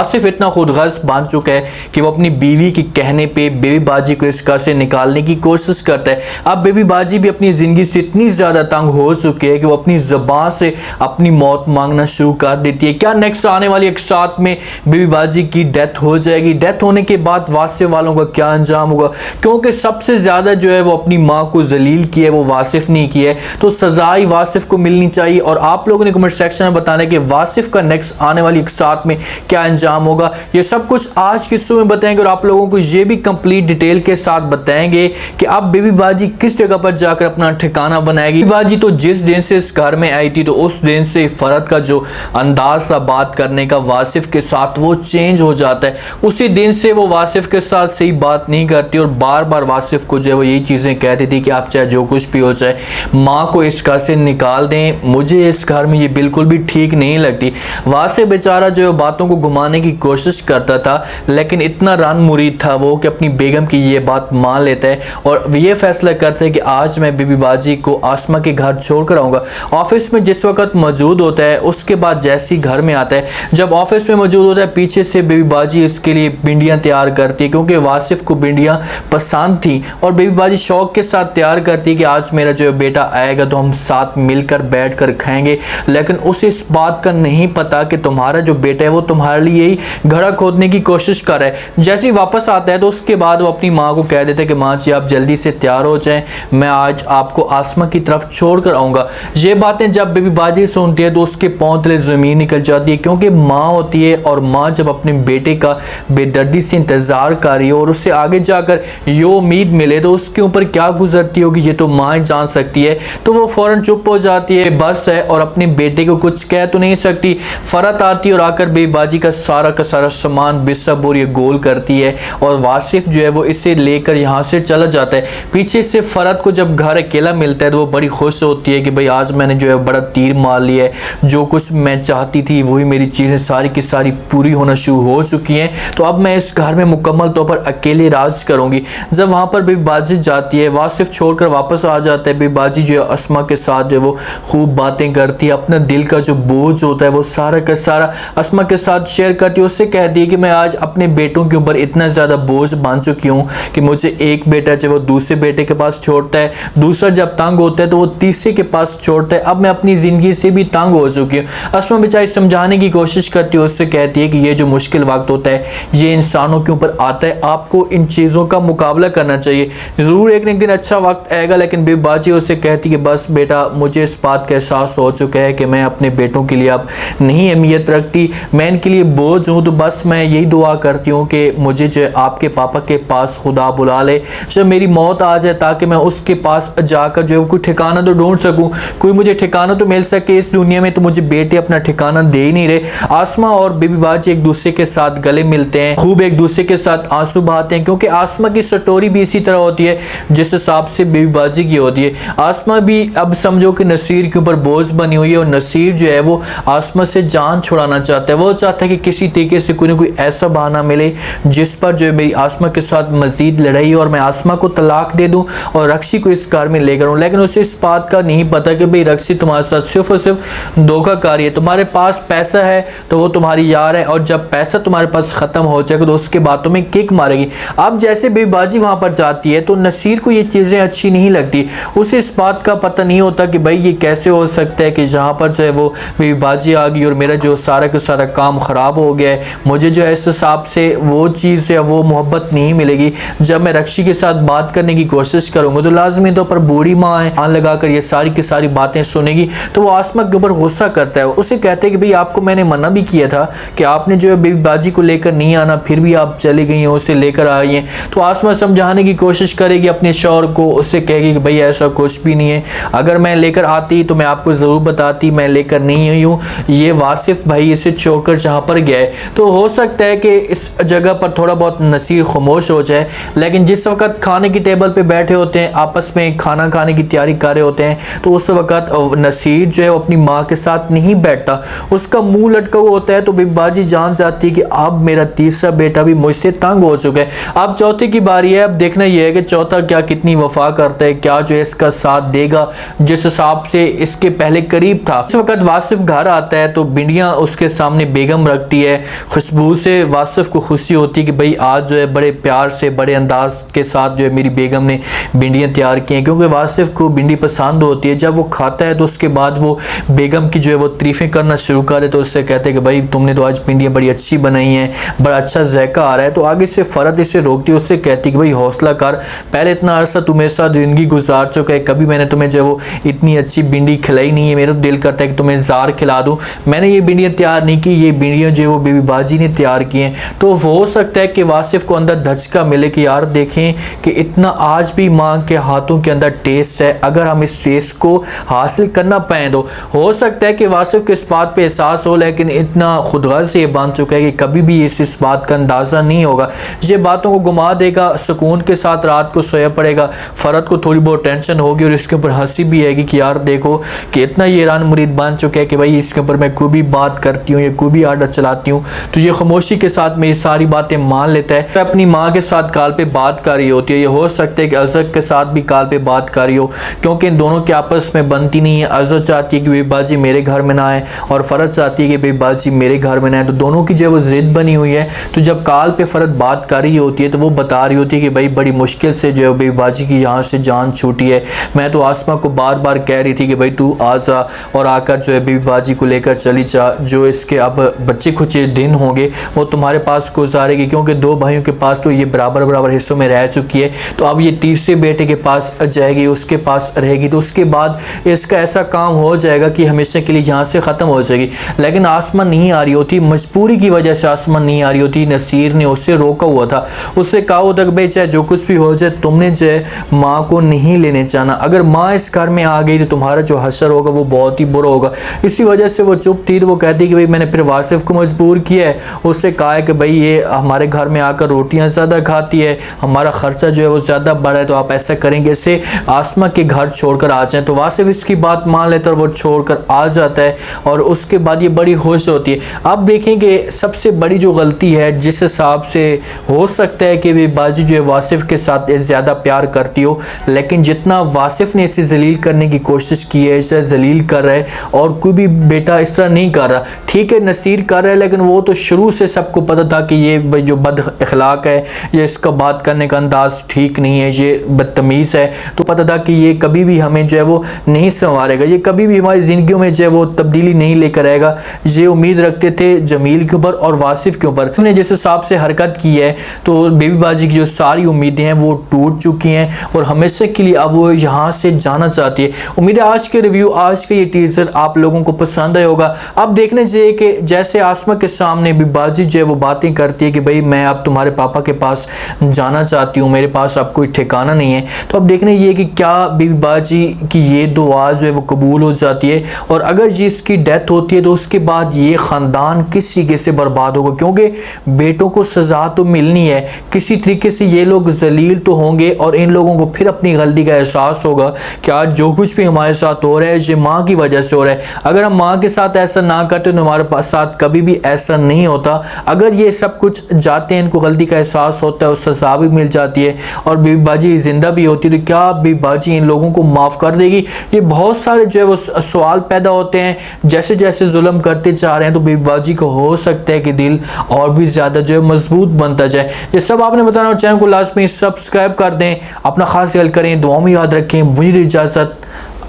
आसिफ इतना खुदगर्ज बन चुका है कि वो अपनी बीवी के कहने पे बेबी बाजी को इस घर से निकालने की कोशिश करता है। अब बेबी बाजी भी अपनी ज़िंदगी से इतनी ज़्यादा तंग हो चुकी है कि वो अपनी ज़बान से अपनी मौत मांगना शुरू कर देती है। क्या नेक्स्ट आने वाली एक साथ में बेबी बाजी की डेथ हो जाएगी? डेथ होने के बाद वासिफ वालों का क्या अंजाम होगा? क्योंकि सबसे ज़्यादा जो है वो अपनी माँ को जलील किया है, वो वासिफ नहीं किया है, तो सजाई वासिफ को मिलनी चाहिए। और आप लोगों ने कमेंट सेक्शन में बताना कि वासिफ का नेक्स्ट आने वाली एक साथ में क्या अंजाम होगा। ये सब कुछ आज के शो में बताएंगे और आप लोगों को ये भी कंप्लीट डिटेल के साथ बताएंगे कि अब बेबी बाजी किस जगह पर जाकर अपना ठिकाना बनाएगी। बेबी बाजी तो जिस दिन से इस घर में आई थी तो उस दिन से फरहत का जो अंदाज सा बात करने का वासिफ के साथ वो चेंज हो जाता है। उसी दिन से वो वासिफ के साथ सही बात नहीं करती और बार बार वासिफ को जो है वो यही चीज़ें कहती थी कि आप चाहे जो कुछ भी हो जाए माँ को इस घर से निकाल दें, मुझे इस घर में ये बिल्कुल भी ठीक नहीं लगती। वासिफ बेचारा जो है बातों को घुमाने की कोशिश करता था, लेकिन इतना रन मुरीद था वो कि अपनी बेगम की ये बात मान लेता है और ये फैसला करता है कि आज मैं बेबी बाजी को आसमा के घर छोड़कर आऊँगा। ऑफिस में जिस वक्त मौजूद होता है उसके बाद जैसे ही घर में आता है, जब ऑफिस में मौजूद होता है पीछे से बेबी बाजी इसके लिए भिंडियाँ तैयार करती है क्योंकि वासिफ को भिंडियाँ पसंद थी और बेबी बाजी शौक के साथ तैयार करती है कि आज मेरा जो बेटा आएगा तो हम साथ मिलकर बैठ कर खाएंगे। लेकिन उसे इस बात का नहीं पता कि तुम्हारा जो बेटा है वो तुम्हारे लिए ही घड़ा खोदने की कोशिश कर रहा है। जैसे ही वापस आता है तो उसके बाद वो अपनी माँ को कह देता है कि माँ जी आप जल्दी से तैयार हो जाएं, मैं आज आपको आसमा की तरफ छोड़ कर आऊँगा। ये बातें जब बेबी बाजी सुनती है तो उसके पाँव तले ज़मीन निकल जाती है क्योंकि माँ होती है और माँ जब अपने बेटे का बेदर्दी से इंतज़ार कर रही हो और उससे आगे जाकर ये उम्मीद मिले तो उसके ऊपर क्या गुजरती होगी ये तो माँ ही जान सकती है। तो वो फ़ौरन चुप हो जाती है, बस है, और अपने बेटे को कुछ कह तो नहीं सकती। फरहत आती है और आकर बेबी बाजी का सारा सामान बिस्सा और ये गोल करती है और वासिफ जो है वो इसे लेकर यहाँ से चला जाता है। पीछे से फरहत को जब घर अकेला मिलता है तो वो बड़ी खुश होती है कि भाई आज मैंने जो है बड़ा तीर मार लिया है, जो कुछ मैं चाहती थी वही मेरी चीज़ें सारी की सारी पूरी होना शुरू हो चुकी हैं, तो अब मैं इस घर में मुकम्मल तौर पर अकेले राज करूँगी। जब वहाँ पर बेबी बाजी जाती है, वासिफ छोड़कर वापस आ जाता है, बेबी बाजी जो है अस्मा के साथ जो है वो खूब बातें करती है, अपना दिल का जो बोझ होता है वो सारा का सारा अस्मा के साथ शेयर करती है। उससे कहती है कि मैं आज अपने बेटों के ऊपर इतना ज़्यादा बोझ बन चुकी हूँ कि मुझे एक बेटा जो वो दूसरे बेटे के पास छोड़ता है, दूसरा जब तंग होता है तो वो तीसरे के पास छोड़ता है, अब मैं अपनी ज़िंदगी से भी तंग हो चुकी हूँ। अस्मा बेचारी समझाने की कोशिश करती है, उससे कहती है कि ये जो मुश्किल वक्त होता है ये इंसानों के ऊपर आता है, आपको इन चीज़ों का मुकाबला करना चाहिए, ज़रूर एक न एक दिन अच्छा वक्त आएगा। लेकिन बेबी बाजी उससे कहती है कि बस बेटा मुझे इस बात का एहसास हो चुका है कि मैं अपने बेटों के लिए अब नहीं अहमियत रखती, मैं इनके लिए बोझ हूँ, तो बस मैं यही दुआ करती हूँ कि मुझे जो आपके पापा के पास खुदा बुला ले, जब मेरी मौत आ जाए ताकि मैं उसके पास जाकर जो है कोई ठिकाना तो ढूंढ सकूँ, कोई मुझे ठिकाना तो मिल सके इस दुनिया में। तो मुझे बेटे अपना ठिकाना दे ही नहीं रहे। आसमा और बेबी बाजी एक दूसरे के साथ गले मिलते हैं, खूब एक दूसरे के साथ आंसू बहाते हैं क्योंकि आसमा की स्टोरी भी इसी तरह होती है जिस हिसाब से बेबी बाजी की होती है। आसमा भी अब समझो कि नसीर के ऊपर बोझ बनी हुई है और नसीर जो है वो आसमा से जान छुड़ाना चाहता है। वो चाहता है कि किसी तरीके से कोई ना कोई ऐसा बहाना मिले जिस पर जो है मेरी आसमा के साथ मजीद लड़ाई और मैं आसमा को तलाक दे दूं और रक्सी को इस कार में लेकर आऊँ। लेकिन उसे इस बात का नहीं पता कि भाई रक्सी तुम्हारे साथ सिर्फ और सिर्फ धोखाकारी है, तुम्हारे पास पैसा है तो वो तुम्हारी यार है और जब पैसा तुम्हारे पास ख़त्म हो जाएगा तो उसके बातों में किक मारेगी। अब जैसे बेबी बाजी वहाँ पर जाती है तो नसीर को ये चीज़ें अच्छी नहीं लगती, उसे इस बात का पता नहीं होता कि भाई ये कैसे हो सकता है कि जहाँ पर जो है वो बेबी बाजी आ गई और मेरा जो सारा का सारा काम ख़राब हो गया है, मुझे जो है इस हिसाब से वो चीज़ या वो मोहब्बत नहीं मिलेगी। जब मैं रक्शी के साथ बात करने की कोशिश करूँगा तो लाजमी तौर पर बूढ़ी माँ है, कान लगा कर ये सारी की सारी बातें सुनेगी। तो वो आसमा के ऊपर गुस्सा करता है, उसे कहते हैं कि भाई आपको मैंने मना भी किया था कि आपने जो है बेबी बाजी को लेकर नहीं आना, फिर भी आप चली गई हैं, उसे लेकर आ गई हैं। तो आसमा समझाने की कोशिश करेगी अपने शौहर को, उससे कहेगी कि भाई ऐसा कुछ भी नहीं है, अगर मैं लेकर आती तो मैं आपको ज़रूर बताती, मैं लेकर नहीं आई हूँ, ये वासिफ भाई इसे छोड़कर जहाँ पर गया है। तो हो सकता है कि इस जगह पर थोड़ा बहुत नसीर खामोश हो जाए, लेकिन जिस वक्त खाने की टेबल पे बैठे होते हैं आपस में खाना खाने की तैयारी कर रहे होते हैं तो उस वक्त नसीर जो है अपनी माँ के साथ नहीं बैठता, उसका मुंह लटका हुआ होता है। तो बेबी बाजी जान जाती है कि अब मेरा तीसरा बेटा भी मुझसे तंग हो चुका है, अब चौथे की बारी है। अब देखना यह है कि चौथा क्या कितनी वफा करता है, क्या जो है इसका साथ देगा जिस हिसाब से इसके पहले करीब था। इस वक्त वासिफ घर आता है तो भिंडियाँ उसके सामने बेगम रखती है है। खुशबू से वासिफ को खुशी होती है कि भाई आज जो है बड़े प्यार से बड़े अंदाज के साथ जो है मेरी बेगम ने भिंडियाँ तैयार की हैं, क्योंकि वासिफ को भिंडी पसंद होती है। जब वो खाता है तो उसके बाद वो बेगम की जो है वो तारीफ़ें करना शुरू करे, तो उससे कहते हैं कि भाई तुमने तो आज भिंडियाँ बड़ी अच्छी बनाई हैं, बड़ा अच्छा जायका आ रहा है। तो आगे से फ़रत इसे रोकती है, उससे कहती कि भाई हौसला कर, पहले इतना अरसा तू मेरे साथ ज़िंदगी गुजार चुका है, कभी मैंने तुम्हें जो वो इतनी अच्छी भिंडी खिलाई नहीं है, मेरा दिल करता है कि तुम्हें ज़ार खिला दूँ। मैंने ये भिंडियाँ तैयार नहीं की, ये भिंडियाँ जो है वो बेबी बाजी ने तैयार की हैं। तो हो सकता है कि वासिफ को अंदर धचका मिले कि यार देखें कि इतना आज भी माँ के हाथों के अंदर टेस्ट है, अगर हम इस टेस्ट को हासिल करना पाएँ तो हो सकता है कि वासिफ को इस बात पे एहसास हो, लेकिन इतना खुदगर्ज से ये बांध चुका है कि कभी भी इस बात का अंदाज़ा नहीं होगा। ये बातों को घुमा देगा, सुकून के साथ रात को सोया पड़ेगा। फ़रत को थोड़ी बहुत टेंशन होगी और इसके ऊपर हंसी भी आएगी कि यार देखो कि इतना ये ईरान मुरीद बन चुका है कि भाई इसके ऊपर मैं कोई भी बात करती हूँ या कोई भी आर्डर चलाती हूँ तो ये खामोशी के साथ मेरी सारी बातें मान लेता है। तो अपनी माँ के साथ कॉल पे बात कर रही होती है, ये हो सकता है कि अज़र के साथ भी कॉल पे बात कर रही हो, क्योंकि इन दोनों के आपस में बनती नहीं है। अज़र चाहती है कि बेबी बाजी मेरे घर में ना आए और फ़रत चाहती है कि बेबी बाजी मेरे घर में ना आए, तो दोनों की जो है वो ज़िद बनी हुई है। तो जब कॉल पे फ़रत बात कर रही होती है तो वो बता रही होती है कि भाई बड़ी मुश्किल से जो है बेबी बाजी की यहाँ से जान छूटी है। मैं तो आसमा को बार बार कह रही थी कि भाई तू आ जा और आकर जो है बेबी बाजी को लेकर चली जा, जो इसके अब बच्चे कुछ दिन होंगे वो तुम्हारे पास गुजारेगी, क्योंकि दो भाइयों के पास तो ये बराबर बराबर हिस्सों में रह चुकी है, तो अब ये तीसरे बेटे के पास जाएगी, उसके पास रहेगी, तो उसके बाद इसका ऐसा काम हो जाएगा कि हमेशा के लिए यहाँ से ख़त्म हो जाएगी। लेकिन आसमा नहीं आ रही होती, मजबूरी की वजह से आसमा नहीं आ रही होती। नसीर ने उससे रोका हुआ था, उससे कहा होता कि भाई चाहे जो कुछ भी हो जाए तुमने जो है माँ को नहीं लेने जाना, अगर माँ इस घर में आ गई तो तुम्हारा जो हशर होगा वो बहुत ही बुरा होगा। इसी वजह से वो चुप थी। तो वो कहती कि भाई मैंने फिर वासिफ को मजबूर किया है, उससे कहा है कि भाई ये हमारे घर में आकर रोटियां ज़्यादा खाती है, हमारा ख़र्चा जो है वो ज़्यादा बढ़ा है, तो आप ऐसा करेंगे इससे आसमा के घर छोड़कर आ जाएं। तो वासिफ इसकी बात मान लेता है और वो छोड़कर आ जाता है और उसके बाद ये बड़ी खुश होती है। आप देखें कि सबसे बड़ी जो गलती है, जिस हिसाब से हो सकता है कि बेबी बाजी जो है वासिफ के साथ ज़्यादा प्यार करती हो, लेकिन जितना वासिफ ने इसे जलील करने की कोशिश की है, इसे जलील कर रहा है और कोई भी बेटा इस तरह नहीं कर रहा। ठीक है नसीर कर रहा है, लेकिन वो तो शुरू से सबको पता था कि ये जो बद अखलाक है, ये इसका बात करने का अंदाज ठीक नहीं है, ये बदतमीज़ है, तो पता था कि ये कभी भी हमें जो है वो नहीं संवारेगा, ये कभी भी हमारी ज़िंदगियों में जो है वो तब्दीली नहीं लेकर आएगा। ये उम्मीद रखते थे जमील के ऊपर और वासिफ के ऊपर। उन्होंने जिस हिसाब से हरकत की है तो बेबी बाजी की जो सारी उम्मीदें हैं वो टूट चुकी हैं और हमेशा के लिए अब वो यहाँ से जाना चाहती है। उम्मीद है आज के रिव्यू, आज का ये टीजर आप लोगों को पसंद आया होगा। अब देखने चाहिए कि जैसे आसमा के सामने बेबी बाजी जो है वो बातें करती है कि भाई मैं अब तुम्हारे पापा के पास जाना चाहती हूँ, मेरे पास अब कोई ठिकाना नहीं है, तो अब देखने ये कि क्या बेबी बाजी की ये दुआ जो है वो कबूल हो जाती है और अगर ये इसकी डेथ होती है तो उसके बाद ये ख़ानदान किस तरीके से बर्बाद होगा, क्योंकि बेटों को सज़ा तो मिलनी है, किसी तरीके से ये लोग जलील तो होंगे और इन लोगों को फिर अपनी गलती का एहसास होगा कि आज जो कुछ भी हमारे साथ हो रहा है ये माँ की वजह से हो रहा है। अगर हम माँ के साथ ऐसा ना करते तो हमारे साथ कभी भी ऐसा नहीं होता। अगर ये सब कुछ जाते हैं, इनको गलती का एहसास होता है और सज़ा भी मिल जाती है और बेबी बाजी ज़िंदा भी होती है, तो क्या बेबी बाजी इन लोगों को माफ़ कर देगी? ये बहुत सारे जो है वो सवाल पैदा होते हैं। जैसे जैसे जुल्म करते जा रहे हैं तो बेबी बाजी को हो सकता है कि दिल और भी ज़्यादा जो है मजबूत बनता जाए। ये सब आपने बताना और चैनल को लाजमी सब्सक्राइब कर दें। अपना खास ख्याल करें, दुआओं में याद रखें। मुझे इजाज़त,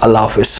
अल्लाह हाफ़िज़।